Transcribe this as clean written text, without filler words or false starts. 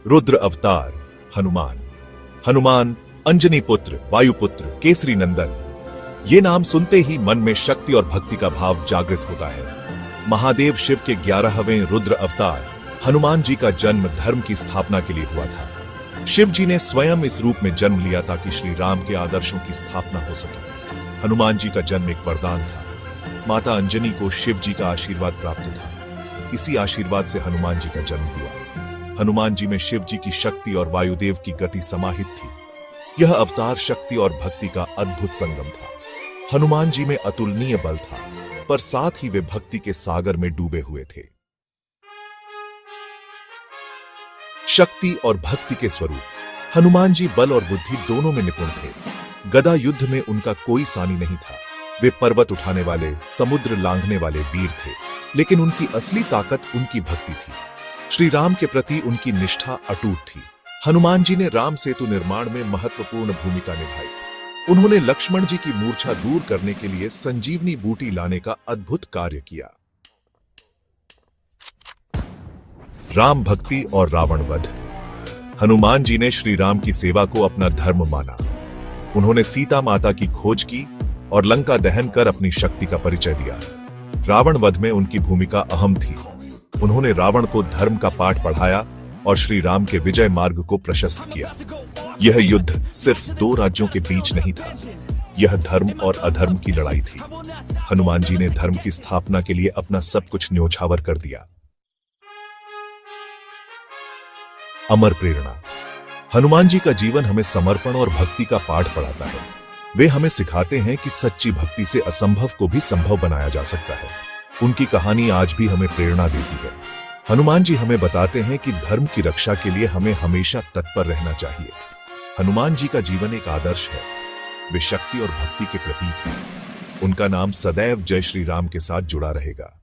रुद्र अवतार हनुमान। हनुमान अंजनी पुत्र, वायुपुत्र, केसरी नंदन। ये नाम सुनते ही मन में शक्ति और भक्ति का भाव जागृत होता है। महादेव शिव के 11वें रुद्र अवतार हनुमान जी का जन्म धर्म की स्थापना के लिए हुआ था। शिव जी ने स्वयं इस रूप में जन्म लिया ताकि श्री राम के आदर्शों की स्थापना हो सके। हनुमान जी का जन्म एक वरदान था। माता अंजनी को शिव जी का आशीर्वाद प्राप्त था। इसी आशीर्वाद से हनुमान जी का जन्म हुआ। हनुमान जी में शिव जी की शक्ति और वायुदेव की गति समाहित थी। यह अवतार शक्ति और भक्ति का अद्भुत संगम था। हनुमान जी में अतुलनीय बल था, पर साथ ही वे भक्ति के सागर में डूबे हुए थे। शक्ति और भक्ति के स्वरूप हनुमान जी बल और बुद्धि दोनों में निपुण थे। गदा युद्ध में उनका कोई सानी नहीं था। वे पर्वत उठाने वाले, समुद्र लांघने वाले वीर थे, लेकिन उनकी असली ताकत उनकी भक्ति थी। श्री राम के प्रति उनकी निष्ठा अटूट थी। हनुमान जी ने राम सेतु निर्माण में महत्वपूर्ण भूमिका निभाई। उन्होंने लक्ष्मण जी की मूर्छा दूर करने के लिए संजीवनी बूटी लाने का अद्भुत कार्य किया। राम भक्ति और रावण वध। हनुमान जी ने श्री राम की सेवा को अपना धर्म माना। उन्होंने सीता माता की खोज की और लंका दहन कर अपनी शक्ति का परिचय दिया। रावण वध में उनकी भूमिका अहम थी। उन्होंने रावण को धर्म का पाठ पढ़ाया और श्री राम के विजय मार्ग को प्रशस्त किया। यह युद्ध सिर्फ दो राज्यों के बीच नहीं था, यह धर्म और अधर्म की लड़ाई थी। हनुमान जी ने धर्म की स्थापना के लिए अपना सब कुछ न्योछावर कर दिया। अमर प्रेरणा। हनुमान जी का जीवन हमें समर्पण और भक्ति का पाठ पढ़ाता है। वे हमें सिखाते हैं कि सच्ची भक्ति से असंभव को भी संभव बनाया जा सकता है। उनकी कहानी आज भी हमें प्रेरणा देती है। हनुमान जी हमें बताते हैं कि धर्म की रक्षा के लिए हमें हमेशा तत्पर रहना चाहिए। हनुमान जी का जीवन एक आदर्श है। वे शक्ति और भक्ति के प्रतीक हैं। उनका नाम सदैव जय श्री राम के साथ जुड़ा रहेगा।